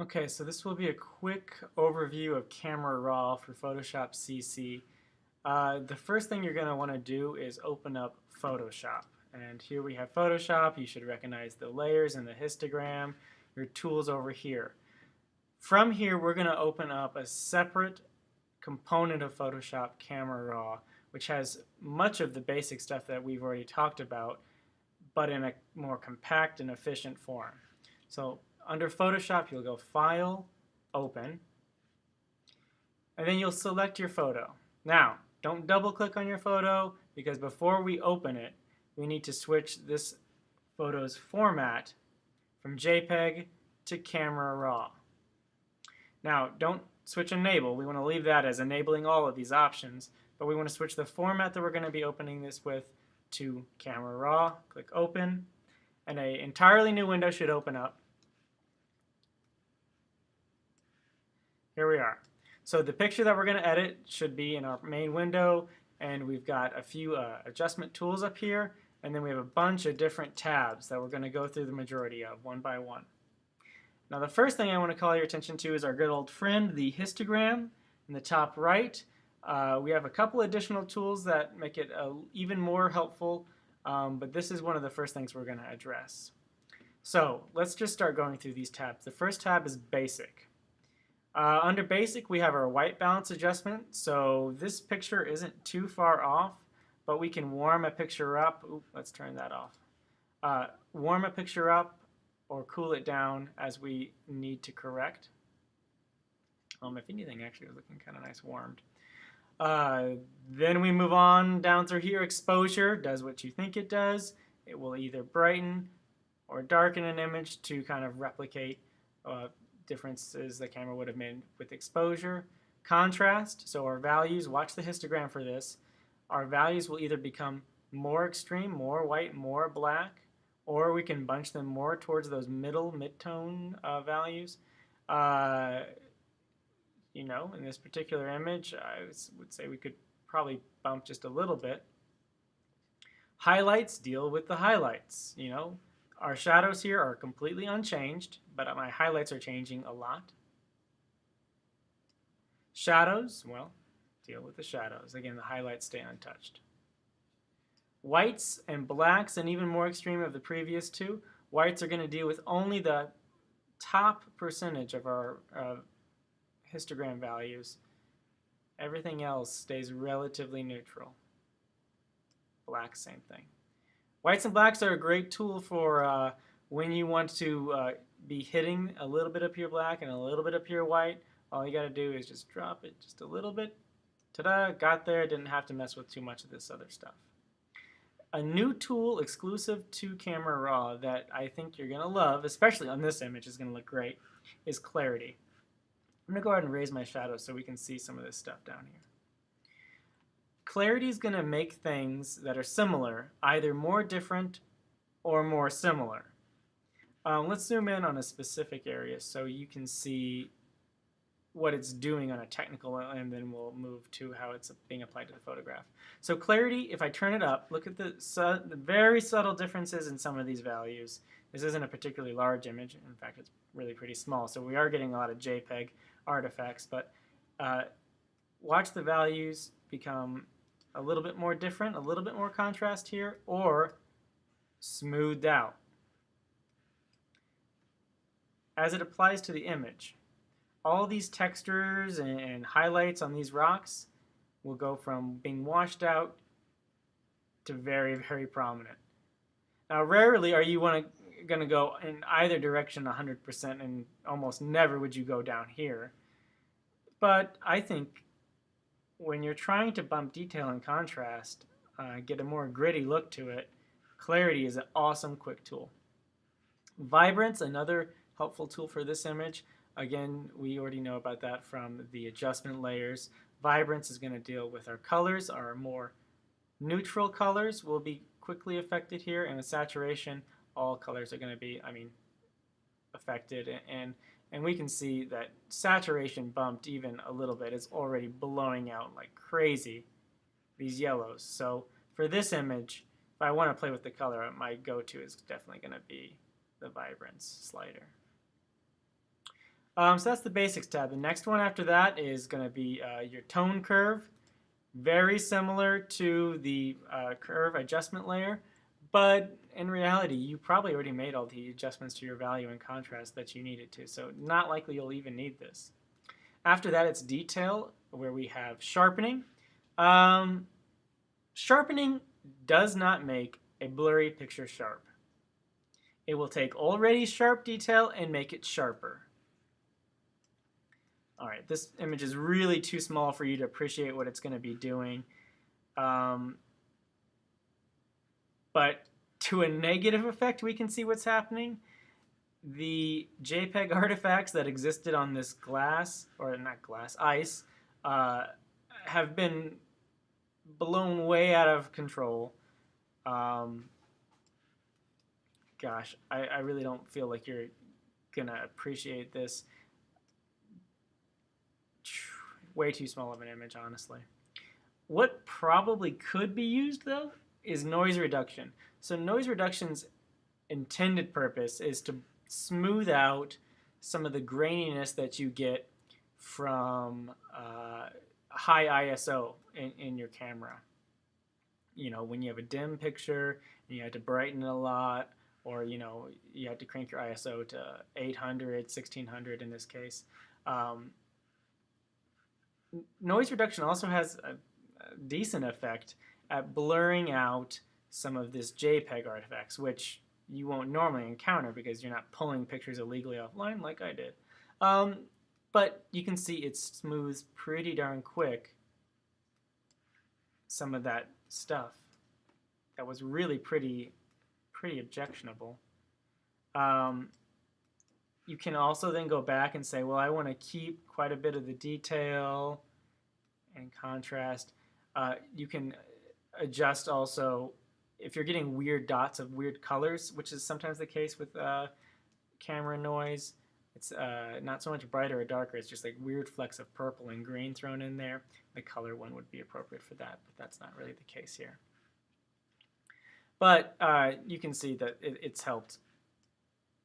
Okay, so this will be a quick overview of Camera Raw for Photoshop CC. The first thing you're going to want to do is open up Photoshop. And here we have Photoshop. You should recognize the layers and the histogram, your tools over here. From here, we're going to open up a separate component of Photoshop, Camera Raw, which has much of the basic stuff that we've already talked about, but in a more compact and efficient form. So under Photoshop, you'll go File, Open, and then you'll select your photo. Now, don't double click on your photo because before we open it, we need to switch this photo's format from JPEG to Camera Raw. Now, don't switch Enable. We want to leave that as enabling all of these options, but we want to switch the format that we're going to be opening this with to Camera Raw. Click Open, and an entirely new window should open up. Here we are. So the picture that we're going to edit should be in our main window, and we've got a few adjustment tools up here, and then we have a bunch of different tabs that we're going to go through the majority of one by one. Now the first thing I want to call your attention to is our good old friend, the histogram. In the top right, we have a couple additional tools that make it even more helpful, but this is one of the first things we're going to address. So let's just start going through these tabs. The first tab is Basic. Under Basic, we have our white balance adjustment. So this picture isn't too far off, but we can warm a picture up. Ooh, let's turn that off. Warm a picture up or cool it down as we need to correct. If anything, actually, it was looking kind of nice warmed. Then we move on down through here. Exposure does what you think it does. It will either brighten or darken an image to kind of replicate differences the camera would have made with exposure. Contrast, so our values, watch the histogram for this, our values will either become more extreme, more white, more black, or we can bunch them more towards those mid-tone values. You know, in this particular image, I would say we could probably bump just a little bit. Highlights deal with the highlights, you know. Our shadows here are completely unchanged, but my highlights are changing a lot. Shadows, well, deal with the shadows. Again, the highlights stay untouched. Whites and blacks, and even more extreme of the previous two, whites are going to deal with only the top percentage of our histogram values. Everything else stays relatively neutral. Blacks, same thing. Whites and blacks are a great tool for when you want to be hitting a little bit up your black and a little bit up your white. All you got to do is just drop it just a little bit. Ta-da, got there, didn't have to mess with too much of this other stuff. A new tool exclusive to Camera Raw that I think you're going to love, especially on this image, is going to look great, is Clarity. I'm going to go ahead and raise my shadow so we can see some of this stuff down here. Clarity is going to make things that are similar either more different or more similar. Let's zoom in on a specific area so you can see what it's doing on a technical, and then we'll move to how it's being applied to the photograph. So clarity, if I turn it up, look at the very subtle differences in some of these values. This isn't a particularly large image. In fact, it's really pretty small. So we are getting a lot of JPEG artifacts, but watch the values become a little bit more different, a little bit more contrast here, or smoothed out. As it applies to the image, all these textures and highlights on these rocks will go from being washed out to very, very prominent. Now, rarely are you going to go in either direction 100%, and almost never would you go down here. But I think when you're trying to bump detail and contrast, get a more gritty look to it, Clarity is an awesome quick tool. Vibrance, another helpful tool for this image. Again, we already know about that from the adjustment layers. Vibrance is going to deal with our colors. Our more neutral colors will be quickly affected here, and with saturation, all colors are going to be, affected. And we can see that saturation bumped even a little bit. It's already blowing out like crazy, these yellows. So for this image, if I want to play with the color, my go-to is definitely going to be the Vibrance slider. So that's the basics tab. The next one after that is going to be your tone curve. Very similar to the curve adjustment layer, but in reality, you probably already made all the adjustments to your value and contrast that you needed to, so not likely you'll even need this. After that, it's detail, where we have sharpening. Sharpening does not make a blurry picture sharp. It will take already sharp detail and make it sharper. All right, this image is really too small for you to appreciate what it's going to be doing. But to a negative effect, we can see what's happening. The JPEG artifacts that existed on this glass, or not glass, ice, have been blown way out of control. Gosh, I really don't feel like you're going to appreciate this. Way too small of an image, honestly. What probably could be used, though, is noise reduction. So noise reduction's intended purpose is to smooth out some of the graininess that you get from high ISO in your camera. You know, when you have a dim picture, and you had to brighten it a lot, or, you know, you had to crank your ISO to 800, 1600 in this case. Noise reduction also has a decent effect at blurring out some of this JPEG artifacts, which you won't normally encounter because you're not pulling pictures illegally offline like I did. But you can see it smooths pretty darn quick some of that stuff that was really pretty objectionable. You can also then go back and say, well, I want to keep quite a bit of the detail and contrast. You can adjust also if you're getting weird dots of weird colors, which is sometimes the case with camera noise. It's not so much brighter or darker, it's just like weird flecks of purple and green thrown in there. The color one would be appropriate for that, but that's not really the case here. But you can see that it's helped.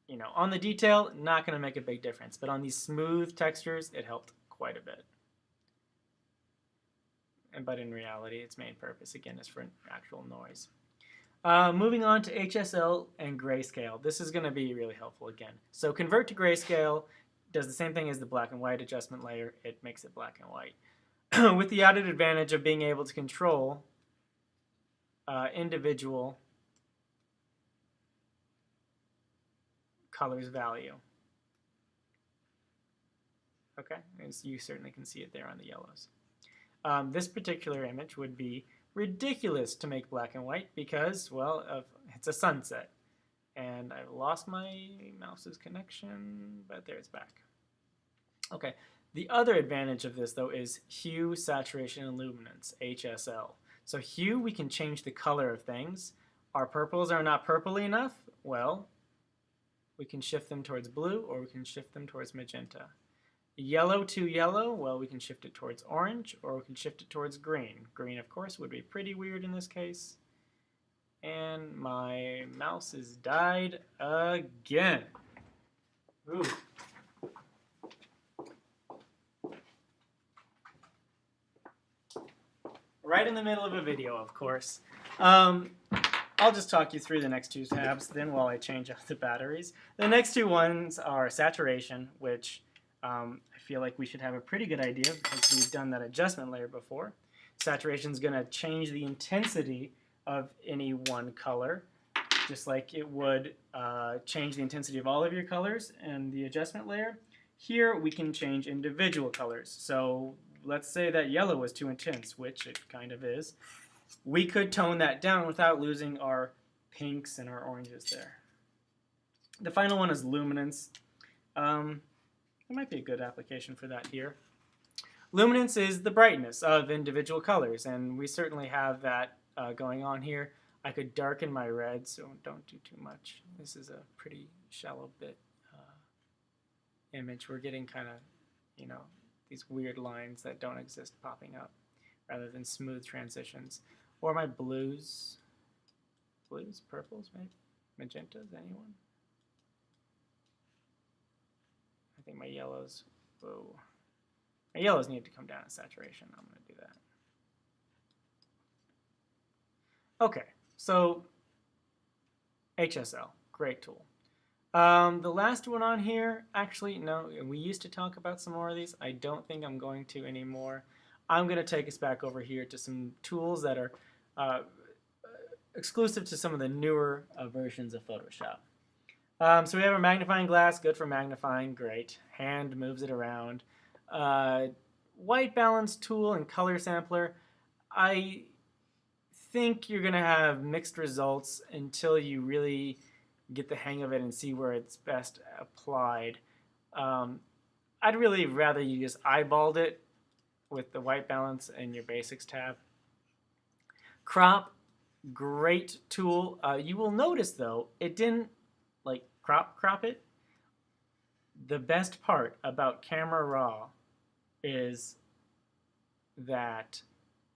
You know, on the detail, not going to make a big difference, but on these smooth textures, it helped quite a bit. But in reality, its main purpose, again, is for actual noise. Moving on to HSL and grayscale. This is going to be really helpful again. So convert to grayscale does the same thing as the black and white adjustment layer. It makes it black and white. With the added advantage of being able to control individual colors value. Okay, as you certainly can see it there on the yellows. This particular image would be ridiculous to make black and white because, well, it's a sunset. And I've lost my mouse's connection, but there it's back. Okay, the other advantage of this, though, is hue, saturation, and luminance, HSL. So hue, we can change the color of things. Our purples are not purpley enough. Well, we can shift them towards blue, or we can shift them towards magenta. Yellow to yellow, well, we can shift it towards orange, or we can shift it towards green. Green, of course, would be pretty weird in this case. And my mouse has died again. Ooh. Right in the middle of a video, of course. I'll just talk you through the next two tabs then while I change out the batteries. The next two ones are saturation, which I feel like we should have a pretty good idea because we've done that adjustment layer before. Saturation is going to change the intensity of any one color, just like it would change the intensity of all of your colors in the adjustment layer. Here we can change individual colors. So let's say that yellow was too intense, which it kind of is. We could tone that down without losing our pinks and our oranges there. The final one is luminance. There might be a good application for that here. Luminance is the brightness of individual colors, and we certainly have that going on here. I could darken my red, so don't do too much. This is a pretty shallow bit image. We're getting kind of, you know, these weird lines that don't exist popping up rather than smooth transitions. Or my blues, purples, maybe, magentas, anyone? I think my yellows, whoa. My yellows need to come down in saturation. I'm going to do that. Okay, so HSL, great tool. The last one on here, actually, no, we used to talk about some more of these. I don't think I'm going to anymore. I'm going to take us back over here to some tools that are exclusive to some of the newer versions of Photoshop. So we have a magnifying glass, good for magnifying, great. Hand moves it around. White balance tool and color sampler. I think you're going to have mixed results until you really get the hang of it and see where it's best applied. I'd really rather you just eyeballed it with the white balance and your basics tab. Crop, great tool. You will notice though, it didn't like crop it. The best part about Camera Raw is that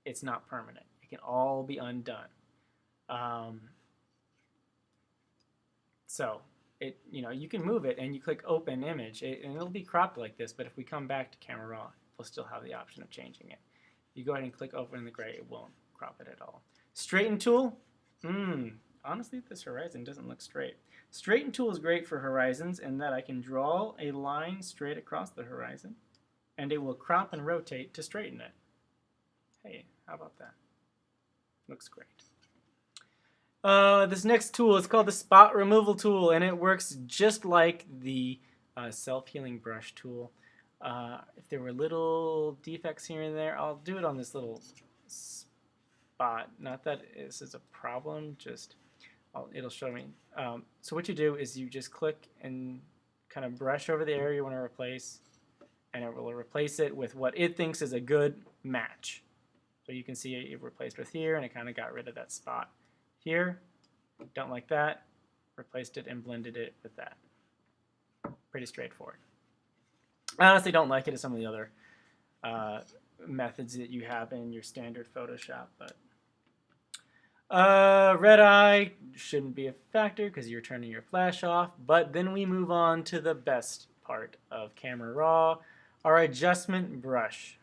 it's not permanent. It can all be undone. So you can move it and you click open image and it'll be cropped like this, but if we come back to Camera Raw, we'll still have the option of changing it. You go ahead and click open in the gray, it won't crop it at all. Straighten tool, honestly this horizon doesn't look straight. Straighten tool is great for horizons in that I can draw a line straight across the horizon and it will crop and rotate to straighten it. Hey, how about that? Looks great. This next tool is called the spot removal tool, and it works just like the self-healing brush tool. If there were little defects here and there, I'll do it on this little spot. Not that this is a problem, just it'll show me. So what you do is you just click and kind of brush over the area you want to replace, and it will replace it with what it thinks is a good match. So you can see it replaced with here, and it kind of got rid of that spot. Here, don't like that, replaced it and blended it with that. Pretty straightforward. I honestly don't like it as some of the other methods that you have in your standard Photoshop, but red eye shouldn't be a factor because you're turning your flash off, but then we move on to the best part of Camera Raw, our adjustment brush.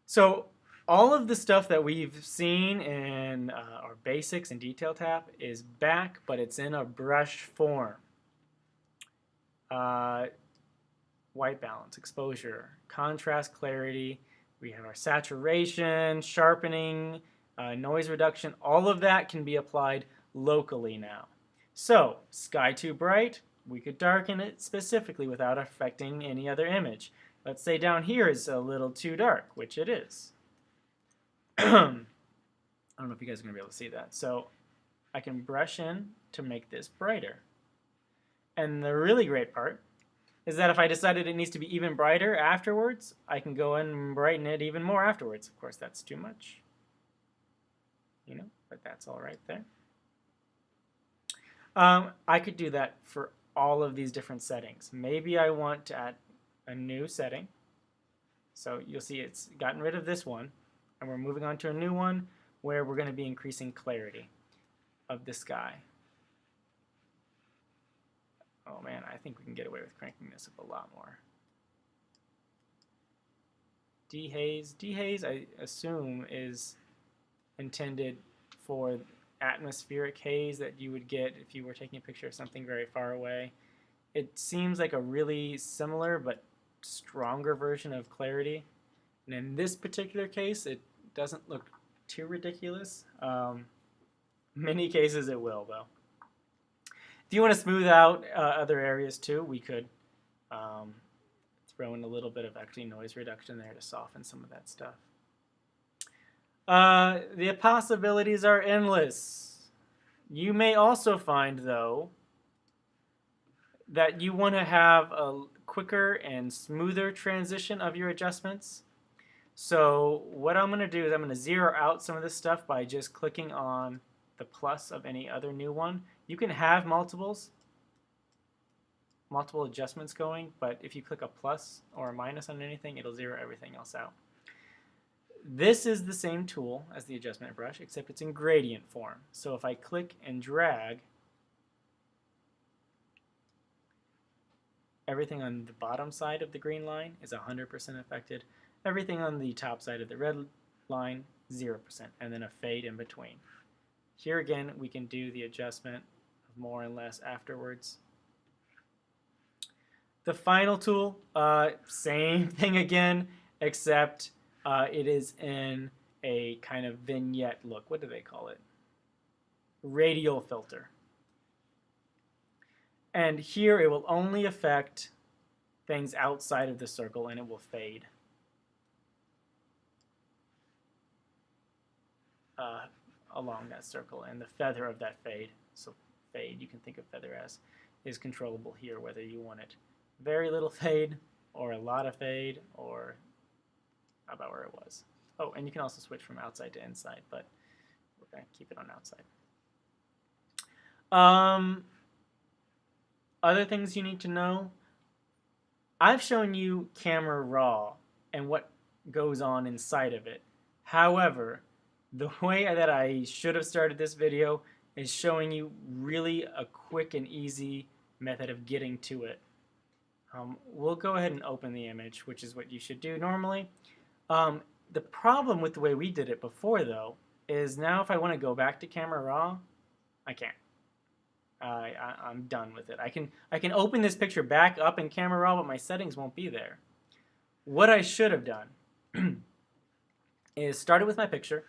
So all of the stuff that we've seen in our basics and detail tab is back, but it's in a brush form. White balance, exposure, contrast, clarity. We have our saturation, sharpening, noise reduction. All of that can be applied locally now. So, sky too bright, we could darken it specifically without affecting any other image. Let's say down here is a little too dark, which it is. I don't know if you guys are going to be able to see that. So I can brush in to make this brighter. And the really great part is that if I decided it needs to be even brighter afterwards, I can go in and brighten it even more afterwards. Of course, that's too much, but that's all right there. I could do that for all of these different settings. Maybe I want to add a new setting. So you'll see it's gotten rid of this one. And we're moving on to a new one where we're going to be increasing clarity of the sky. Oh man, I think we can get away with cranking this up a lot more. Dehaze. Dehaze, I assume, is intended for atmospheric haze that you would get if you were taking a picture of something very far away. It seems like a really similar but stronger version of clarity. And in this particular case, it doesn't look too ridiculous. Many cases it will, though. If you want to smooth out other areas too, we could throw in a little bit of actually noise reduction there to soften some of that stuff. The possibilities are endless. You may also find, though, that you want to have a quicker and smoother transition of your adjustments. So what I'm going to do is I'm going to zero out some of this stuff by just clicking on the plus of any other new one. You can have multiple adjustments going, but if you click a plus or a minus on anything, it'll zero everything else out. This is the same tool as the adjustment brush, except it's in gradient form. So if I click and drag, everything on the bottom side of the green line is 100% affected. Everything on the top side of the red line, 0%, and then a fade in between. Here again, we can do the adjustment of more and less afterwards. The final tool, same thing again, except it is in a kind of vignette look. What do they call it? Radial filter. And here it will only affect things outside of the circle, and it will fade along that circle. And the feather of that fade, so fade, you can think of feather as, is controllable here, whether you want it very little fade or a lot of fade, or about where it was. Oh, and you can also switch from outside to inside, but we're going to keep it on outside. Other things you need to know. I've shown you Camera Raw and what goes on inside of it. However, the way that I should have started this video is showing you really a quick and easy method of getting to it. We'll go ahead and open the image, which is what you should do normally. The problem with the way we did it before, though, is now if I want to go back to Camera Raw, I can't. I'm done with it. I can open this picture back up in Camera Raw, but my settings won't be there. What I should have done is started with my picture,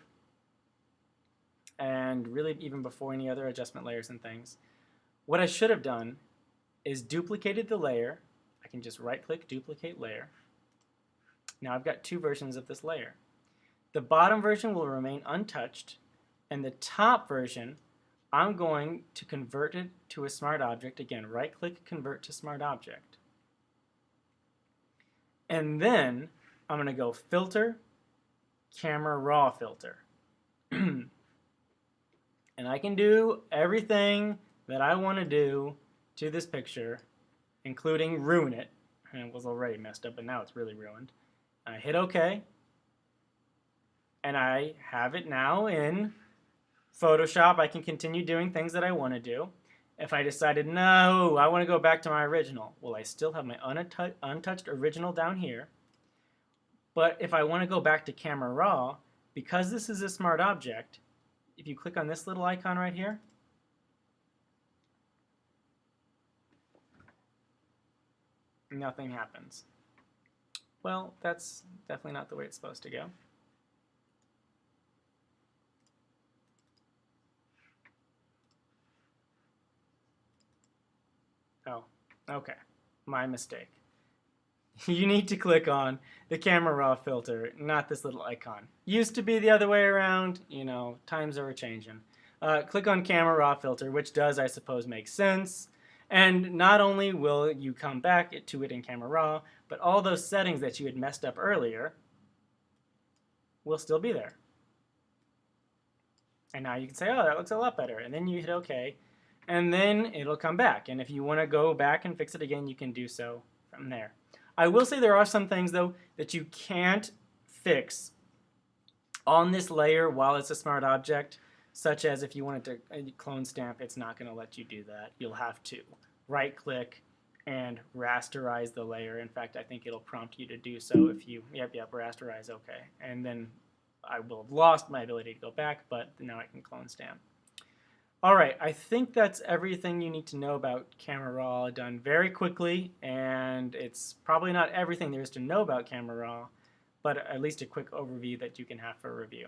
and really even before any other adjustment layers and things. What I should have done is duplicated the layer. I can just right-click, duplicate layer. Now I've got two versions of this layer. The bottom version will remain untouched, and the top version, I'm going to convert it to a smart object. Again, right-click, convert to smart object. And then I'm going to go Filter, Camera Raw Filter. And I can do everything that I want to do to this picture, including ruin it. And it was already messed up, but now it's really ruined. I hit OK, and I have it now in Photoshop. I can continue doing things that I want to do. If I decided, no, I want to go back to my original, well, I still have my untouched original down here. But if I want to go back to Camera Raw, because this is a smart object, if you click on this little icon right here, nothing happens. Well, that's definitely not the way it's supposed to go. Oh, okay. My mistake. You need to click on the Camera Raw filter, not this little icon. Used to be the other way around, you know, times are changing. Click on Camera Raw filter, which does, I suppose, make sense. And not only will you come back to it in Camera Raw, but all those settings that you had messed up earlier will still be there. And now you can say, oh, that looks a lot better. And then you hit OK. And then it'll come back. And if you want to go back and fix it again, you can do so from there. I will say there are some things, though, that you can't fix on this layer while it's a smart object, such as if you wanted to clone stamp, it's not going to let you do that. You'll have to right-click and rasterize the layer. In fact, I think it'll prompt you to do so if you, yep, rasterize, OK. And then I will have lost my ability to go back, but now I can clone stamp. All right, I think that's everything you need to know about Camera Raw, done very quickly, and it's probably not everything there is to know about Camera Raw, but at least a quick overview that you can have for review.